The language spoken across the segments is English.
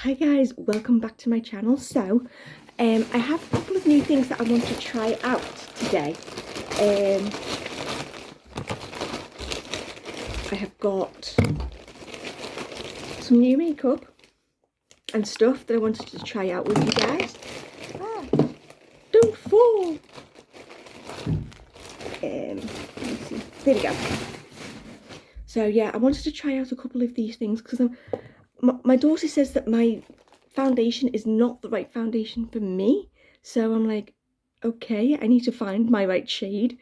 Hi guys, welcome back to my channel. So, I have a couple of new things that I want to try out today. I have got some new makeup and stuff that I wanted to try out with you guys. Don't fall! Let me see. There we go. So yeah, I wanted to try out a couple of these things because my daughter says that my foundation is not the right foundation for me. So I'm like, okay, I need to find my right shade.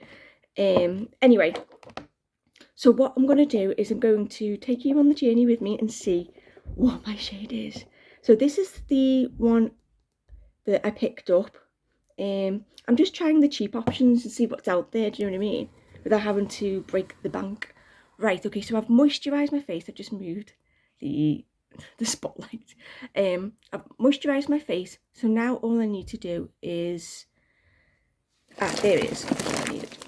Anyway, so what I'm going to do is I'm going to take you on the journey with me and see what my shade is. So this is the one that I picked up. I'm just trying the cheap options to see what's out there, do you know what I mean? Without having to break the bank. Right, okay, so I've moisturised my face. I've just moved the spotlight. I've moisturised my face. So now all I need to do is... there it is. I need it.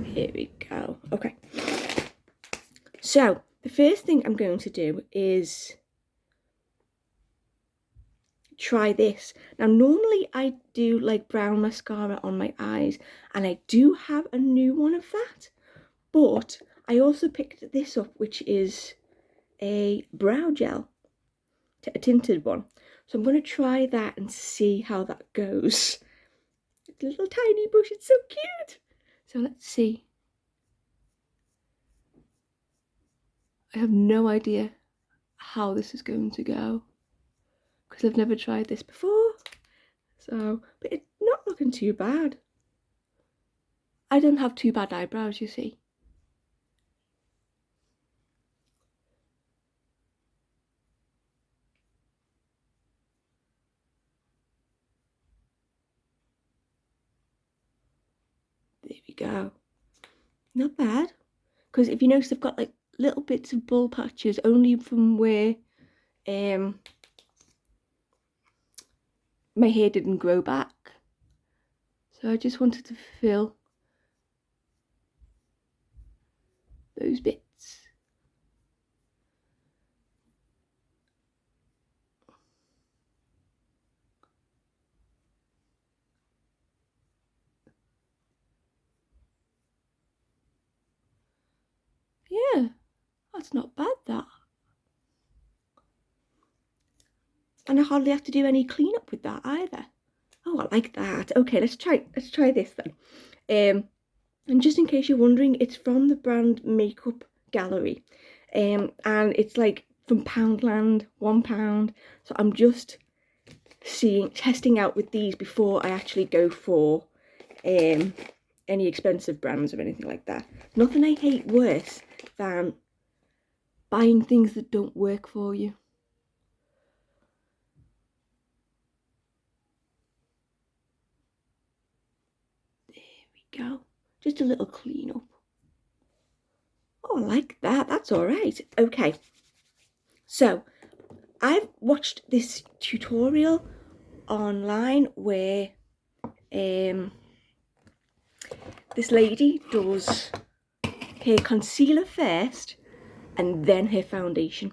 Here we go. Okay. So, the first thing I'm going to do is try this. Now, normally I do like brown mascara on my eyes, and I do have a new one of that. But I also picked this up, which is a brow gel, a tinted one. So I'm going to try that and see how that goes. It's a little tiny brush, it's so cute. So let's see. I have no idea how this is going to go because I've never tried this before. So, but it's not looking too bad. I don't have too bad eyebrows, you see. There we go. Not bad. Because if you notice, I've got like little bits of bald patches only from where my hair didn't grow back. So I just wanted to fill those bits. Yeah, that's not bad, that. And I hardly have to do any cleanup with that either. Oh, I like that. Okay, let's try this then. And just in case you're wondering, it's from the brand Makeup Gallery. And it's like from Poundland, £1. So I'm just testing out with these before I actually go for any expensive brands or anything like that. Nothing I hate worse than buying things that don't work for you. There we go. Just a little clean up. Oh, I like that. That's all right. Okay. So, I've watched this tutorial online where this lady does her concealer first and then her foundation.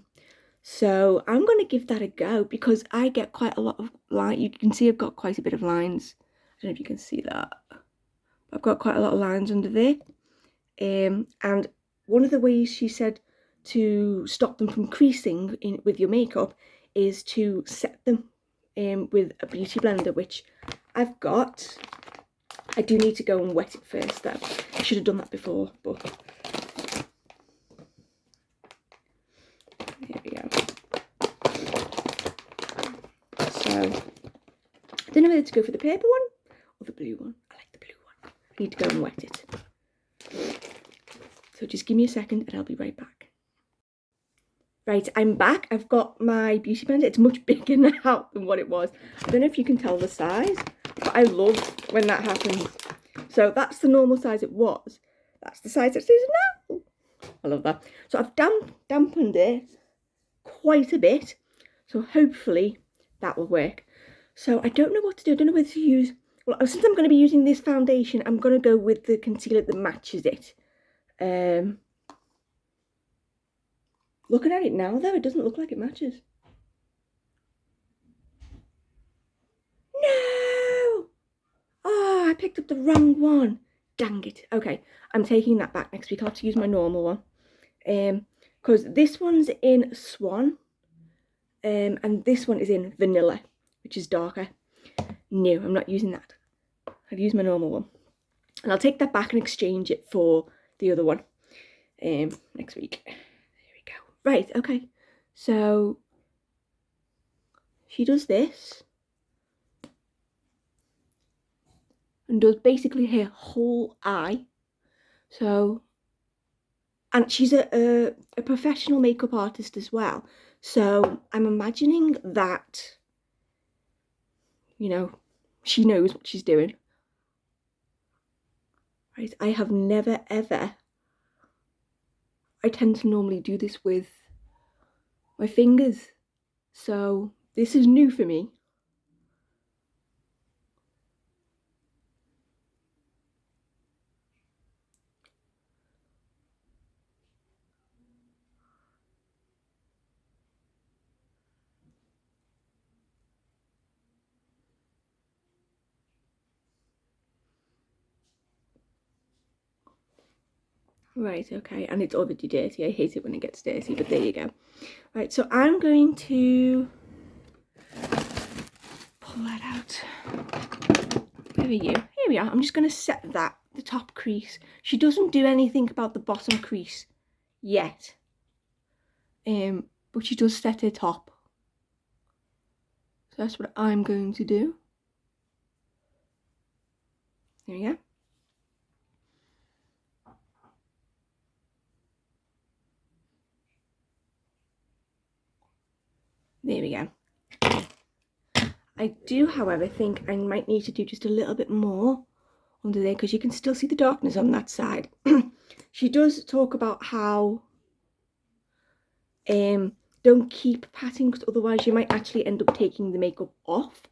So I'm going to give that a go because I get quite a lot of line. You can see I've got quite a bit of lines. I don't know if you can see that. I've got quite a lot of lines under there. And one of the ways she said to stop them from creasing with your makeup is to set them with a beauty blender, which I've got. I do need to go and wet it first though. I should have done that before, but here we go. So I don't know whether to go for the paper one or the blue one. I like the blue one. I need to go and wet it. So just give me a second and I'll be right back. Right, I'm back. I've got my beauty blender. It's much bigger now than what it was. I don't know if you can tell the size, but I love when that happens. So that's the normal size it was. That's the size it is now. I love that. So I've dampened it quite a bit. So hopefully that will work. So I don't know what to do. I don't know whether to use... Well, since I'm going to be using this foundation, I'm going to go with the concealer that matches it. Looking at it now, though, it doesn't look like it matches. No! Oh, I picked up the wrong one. Dang it. Okay, I'm taking that back next week. I'll have to use my normal one. Because this one's in Swan. And this one is in Vanilla, which is darker. No, I'm not using that. I'll use my normal one. And I'll take that back and exchange it for the other one next week. There we go. Right, okay. So she does this and does basically her whole eye. So, and she's a professional makeup artist as well. So I'm imagining that, you know, she knows what she's doing. Right, I have never ever, I tend to normally do this with my fingers. So this is new for me. Right, okay, and it's already dirty. I hate it when it gets dirty, but there you go. Right, so I'm going to pull that out. Where are you? Here we are. I'm just going to set that, the top crease. She doesn't do anything about the bottom crease yet. But she does set her top. So that's what I'm going to do. There we go. There we go. I do, however, think I might need to do just a little bit more under there because you can still see the darkness on that side. She does talk about how don't keep patting because otherwise you might actually end up taking the makeup off.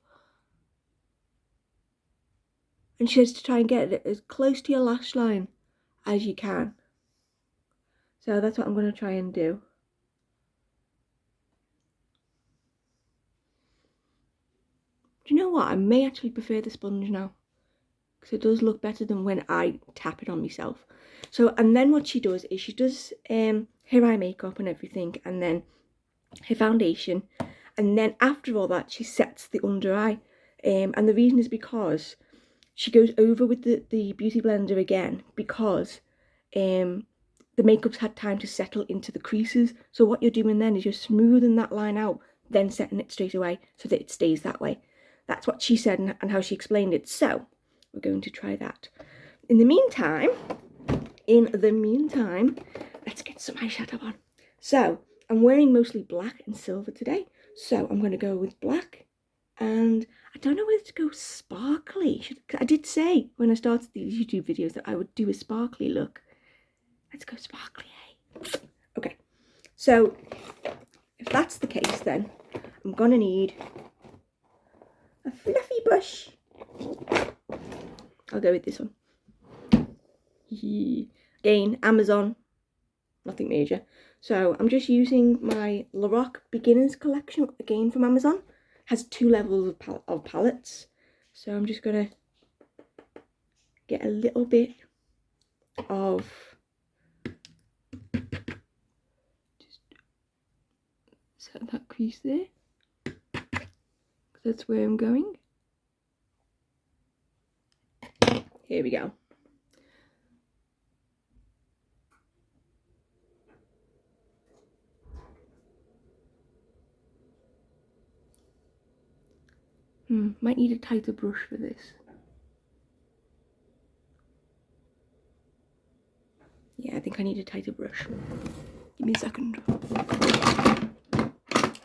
And she says to try and get it as close to your lash line as you can. So that's what I'm going to try and do. Do you know what? I may actually prefer the sponge now, because it does look better than when I tap it on myself. So, and then what she does is she does her eye makeup and everything, and then her foundation, and then after all that she sets the under eye. And the reason is because she goes over with the beauty blender again, because the makeup's had time to settle into the creases. So what you're doing then is you're smoothing that line out, then setting it straight away so that it stays that way. That's what she said and how she explained it. So we're going to try that. In the meantime, let's get some eyeshadow on. So I'm wearing mostly black and silver today. So I'm going to go with black. And I don't know whether to go sparkly. I did say when I started these YouTube videos that I would do a sparkly look. Let's go sparkly, eh? Okay. So if that's the case, then I'm going to need a fluffy brush. I'll go with this one. Again, Amazon, nothing major. So I'm just using my Lorac Beginners collection, again from Amazon. Has 2 levels of palettes. So I'm just going to get a little bit of just set that crease there. That's where I'm going. Here we go. Might need a tighter brush for this. Yeah, I think I need a tighter brush. Give me a second.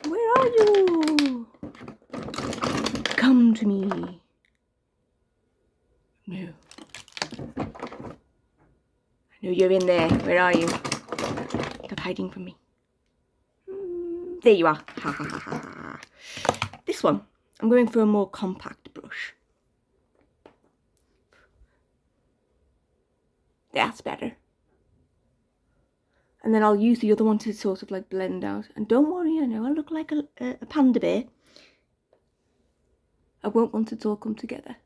Where are you? Come to me. No. I know you're in there. Where are you? Stop hiding from me. There you are. Ha ha ha ha. This one. I'm going for a more compact brush. That's better. And then I'll use the other one to sort of like blend out. And don't worry, I know I look like a panda bear. I won't want it to all come together.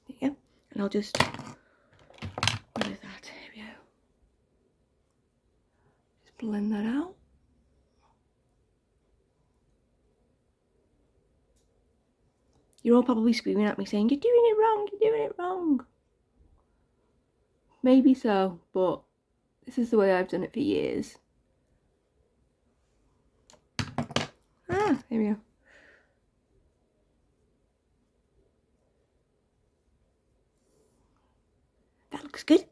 There you go. And I'll just, what is that? Here we go. Just blend that out. You're all probably screaming at me saying, you're doing it wrong, you're doing it wrong. Maybe so, but this is the way I've done it for years. Ah, there we go. That looks good.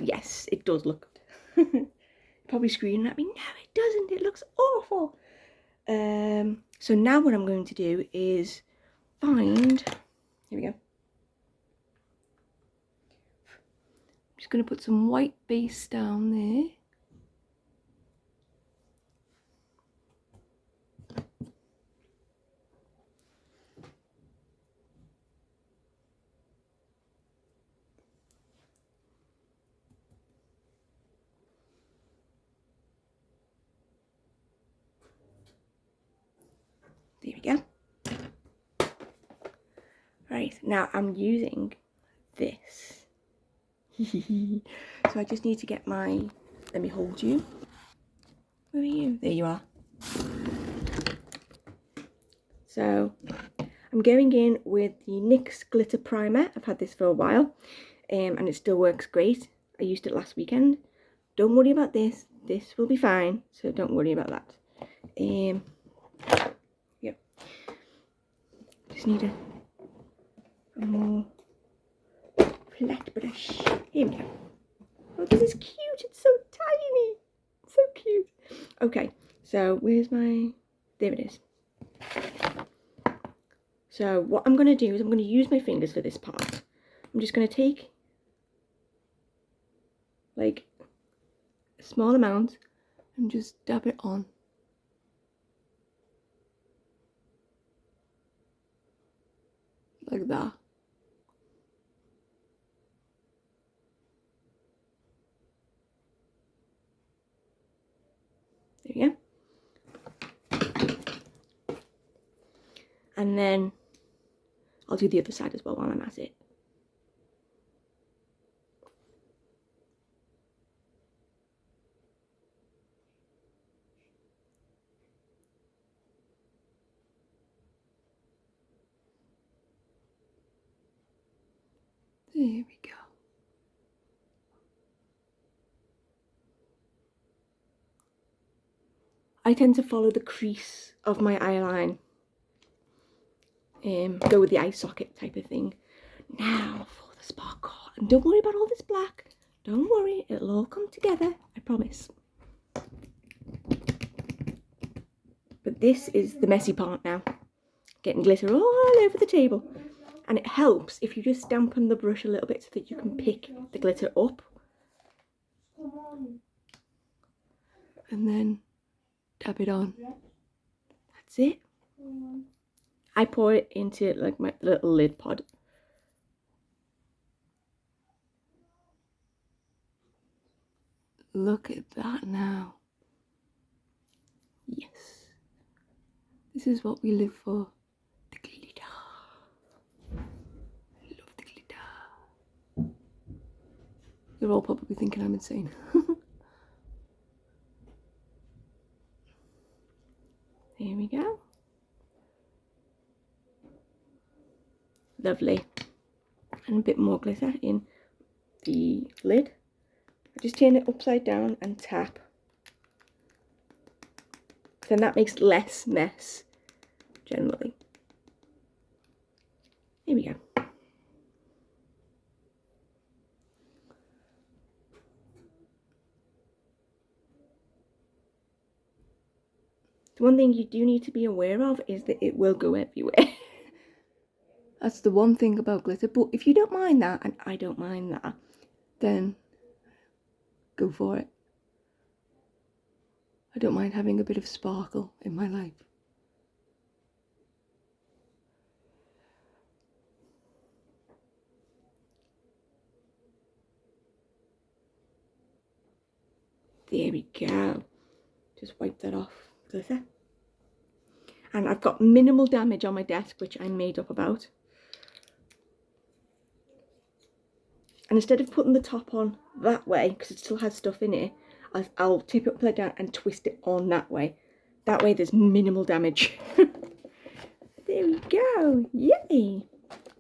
Yes, it does look good. Probably screaming at me, no it doesn't, it looks awful. So now what I'm going to do is find, here we go. I'm just going to put some white base down there. There we go. Right, now I'm using this. So I just need to get my, let me hold you. Where are you? There you are. So I'm going in with the NYX Glitter Primer. I've had this for a while and it still works great. I used it last weekend. Don't worry about this. This will be fine, so don't worry about that. Yep. Just need a more flat brush. Here we go. Oh, this is cute. It's so tiny. So cute. Okay, so where's my... There it is. So what I'm going to do is I'm going to use my fingers for this part. I'm just going to take like a small amount and just dab it on. Like that. There you go. And then I'll do the other side as well while I'm at it. There we go. I tend to follow the crease of my eyeline. Go with the eye socket type of thing. Now for the sparkle. And don't worry about all this black. Don't worry, it'll all come together, I promise. But this is the messy part now. Getting glitter all over the table. And it helps if you just dampen the brush a little bit so that you can pick the glitter up. And then dab it on. That's it. I pour it into like my little lid pod. Look at that now. Yes. This is what we live for. The glitter. I love the glitter. You're all probably thinking I'm insane. There we go. Lovely. And a bit more glitter in the lid. I just turn it upside down and tap. Then that makes less mess, generally. Here we go. The one thing you do need to be aware of is that it will go everywhere. That's the one thing about glitter. But if you don't mind that, and I don't mind that, then go for it. I don't mind having a bit of sparkle in my life. There we go. Just wipe that off. Glitter. And I've got minimal damage on my desk, which I made up about. And instead of putting the top on that way, because it still has stuff in it, I'll tip it upside down and twist it on that way. That way there's minimal damage. There we go. Yay.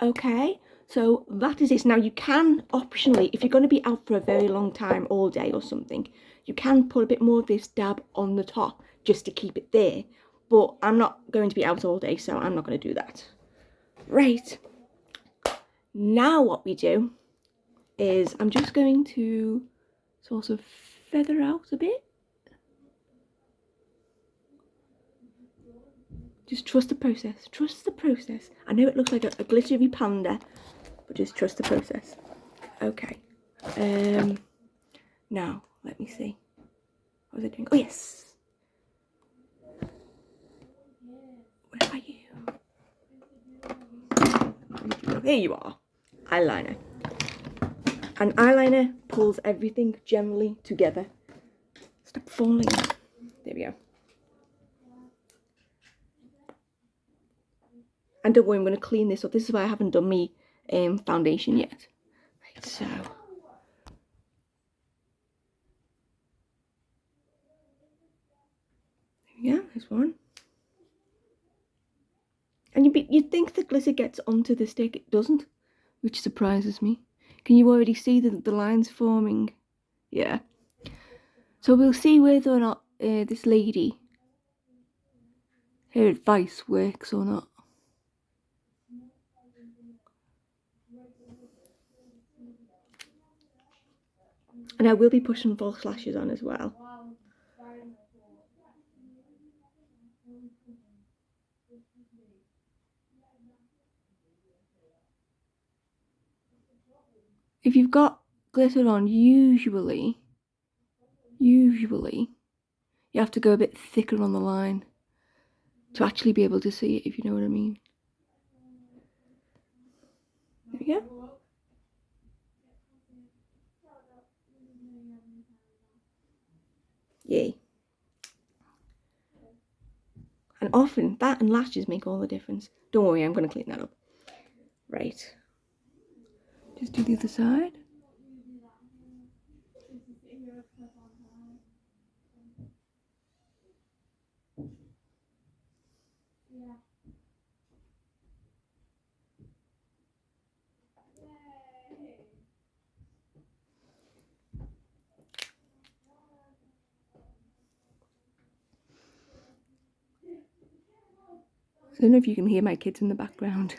Okay, so that is it. Now you can optionally, if you're going to be out for a very long time, all day or something, you can put a bit more of this dab on the top just to keep it there. But I'm not going to be out all day, so I'm not going to do that. Right. Now what we do is I'm just going to sort of feather out a bit. Just trust the process. Trust the process. I know it looks like a glittery panda, but just trust the process. Okay. Now, let me see. What was I doing? Oh, yes. Where are you? There you are. Eyeliner. And eyeliner pulls everything generally together. Stop falling. There we go. And don't worry, I'm going to clean this up. This is why I haven't done my foundation yet. Right, so. There we go, there's one. And you'd think the glitter gets onto the stick. It doesn't, which surprises me. Can you already see the lines forming? Yeah. So we'll see whether or not this lady, her advice works or not. And I will be pushing false lashes on as well. If you've got glitter on, usually you have to go a bit thicker on the line to actually be able to see it, if you know what I mean. There we go. Yay. And often that and lashes make all the difference. Don't worry, I'm going to clean that up. Right. Just do the other side. I don't know if you can hear my kids in the background.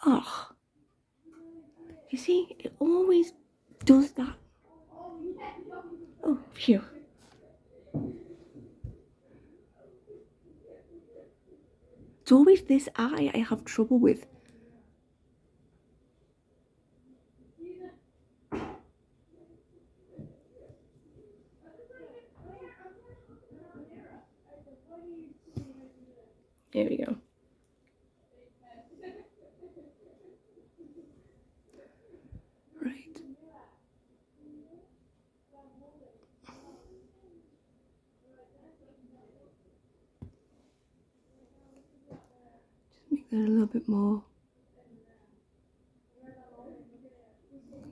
Oh, you see, it always does that. Oh, phew. It's always this eye I have trouble with. There we go. Right. Just make that a little bit more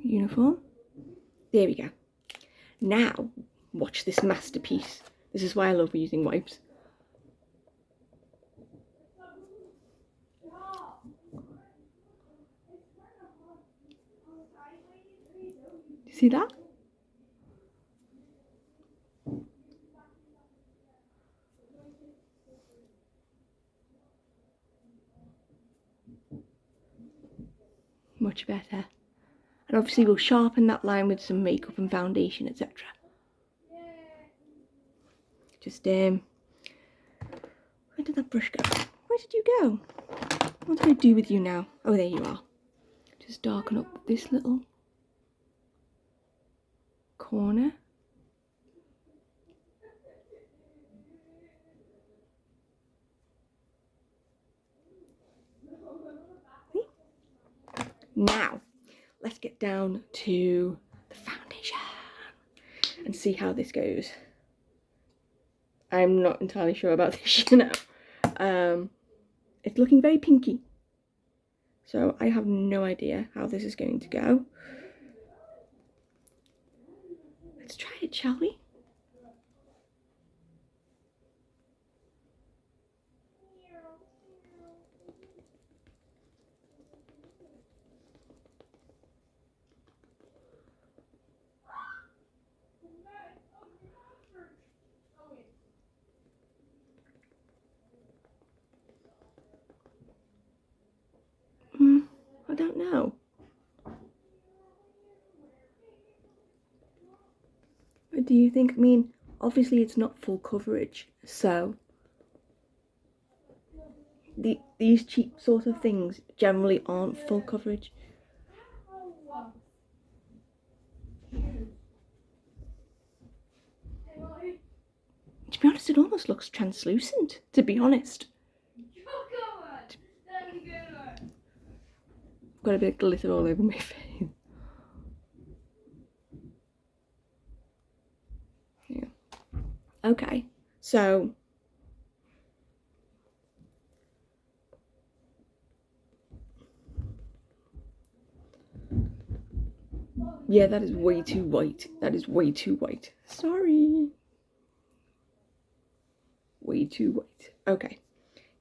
uniform. There we go. Now, watch this masterpiece. This is why I love using wipes. See that? Much better. And obviously we'll sharpen that line with some makeup and foundation, etc. Just, where did that brush go? Where did you go? What do I do with you now? Oh, there you are. Just darken up this little corner. See? Now, let's get down to the foundation and see how this goes. I'm not entirely sure about this, you know. It's looking very pinky. So I have no idea how this is going to go. Let's try it, shall we? I don't know. What do you think? I mean, obviously it's not full coverage, so these cheap sort of things generally aren't full coverage. To be honest, it almost looks translucent, to be honest. Got a bit of glitter all over my face. Yeah. Okay, so yeah, that is way too white. That is way too white. Sorry. Way too white. Okay.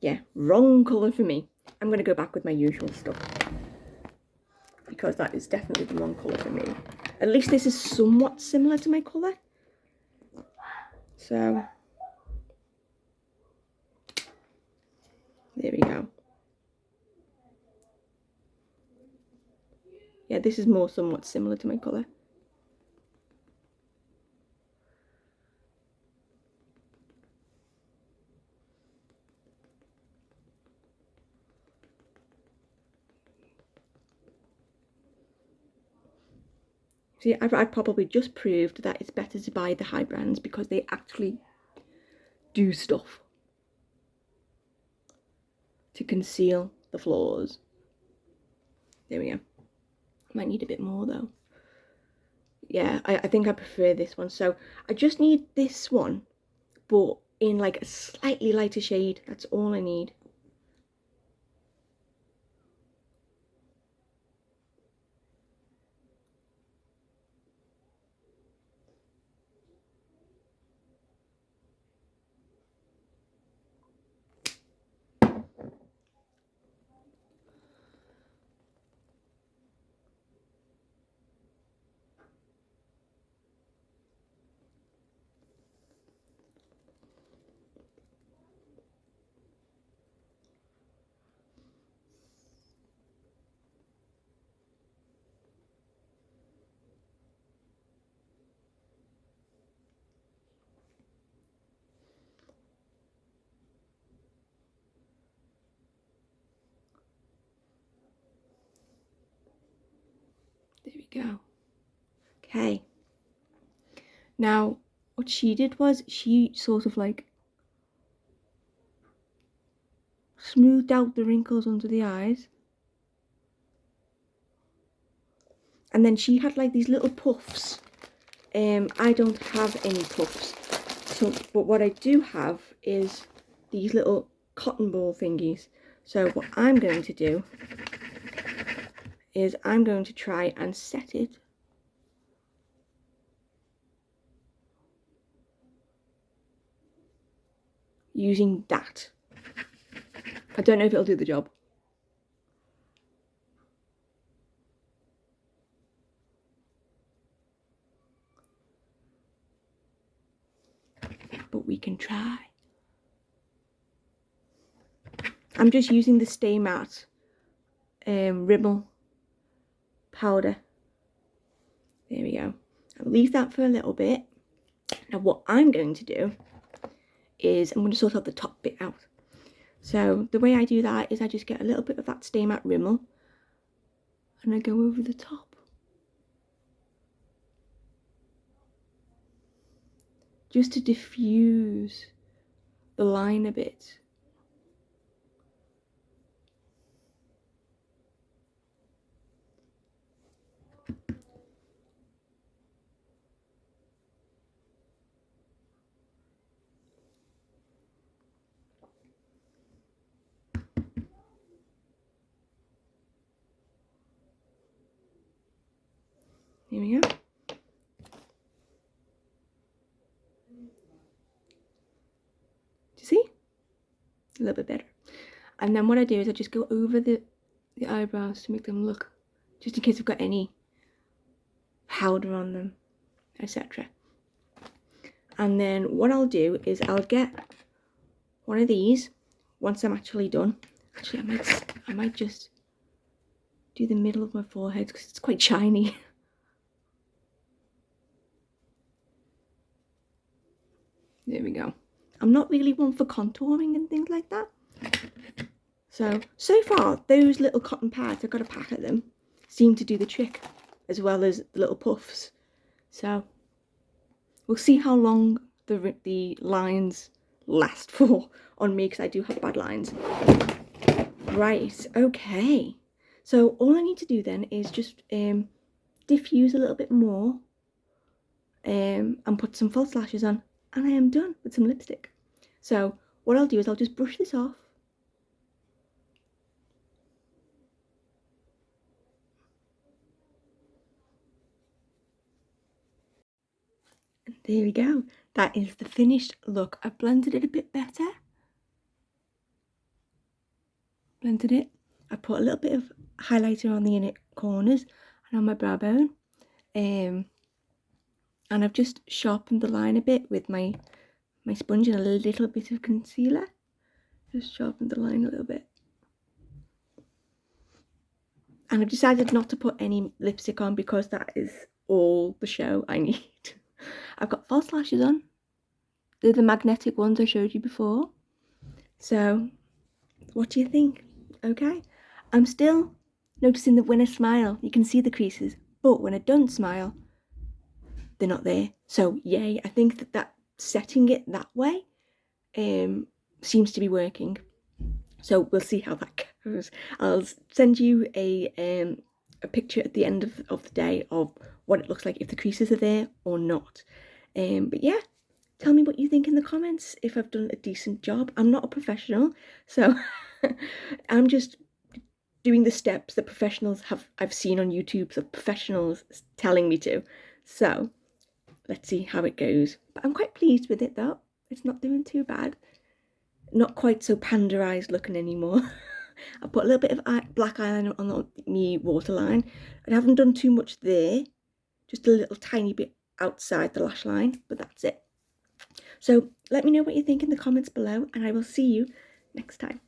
Yeah, wrong colour for me. I'm going to go back with my usual stuff. Because that is definitely the wrong colour for me. At least this is somewhat similar to my colour. So, there we go. Yeah, this is more somewhat similar to my colour. See, I've probably just proved that it's better to buy the high brands because they actually do stuff to conceal the flaws. There we go. Might need a bit more though. Yeah, I think I prefer this one. So I just need this one, but in like a slightly lighter shade. That's all I need. There we go. Okay. Now, what she did was she sort of like smoothed out the wrinkles under the eyes. And then she had like these little puffs. I don't have any puffs. So, but what I do have is these little cotton ball thingies. So what I'm going to do is I'm going to try and set it using that. I don't know if it'll do the job. But we can try. I'm just using the Stay Matte Rimmel powder. There we go. I'll leave that for a little bit. Now what I'm going to do is I'm going to sort out the top bit out. So the way I do that is I just get a little bit of that Stay Matte Rimmel and I go over the top. Just to diffuse the line a bit. Here we go. Do you see? A little bit better. And then what I do is I just go over the eyebrows to make them look, just in case I've got any powder on them, etc. And then what I'll do is I'll get one of these once I'm actually done. Actually, I might just do the middle of my forehead because it's quite shiny. There we go. I'm not really one for contouring and things like that. So far, those little cotton pads, I've got a pack of them, seem to do the trick, as well as the little puffs. So we'll see how long the lines last for on me, because I do have bad lines. Right, okay. So all I need to do then is just diffuse a little bit more and put some false lashes on, and I am done with some lipstick. So what I'll do is I'll just brush this off. And there we go. That is the finished look. I've blended it a bit better. Blended it. I put a little bit of highlighter on the inner corners and on my brow bone. And I've just sharpened the line a bit with my sponge and a little bit of concealer. Just sharpened the line a little bit. And I've decided not to put any lipstick on because that is all the show I need. I've got false lashes on. They're the magnetic ones I showed you before. So, what do you think? Okay. I'm still noticing that when I smile, you can see the creases. But when I don't smile, they're not there. So, yay. I think that setting it that way seems to be working. So, we'll see how that goes. I'll send you a picture at the end of the day of what it looks like, if the creases are there or not. But yeah, tell me what you think in the comments, if I've done a decent job. I'm not a professional, so I'm just doing the steps that I've seen on YouTube, so professionals telling me to. So let's see how it goes. But I'm quite pleased with it though. It's not doing too bad. Not quite so panderized looking anymore. I put a little bit of black eyeliner on my waterline. I haven't done too much there, just a little tiny bit outside the lash line, but that's it. So let me know what you think in the comments below, and I will see you next time.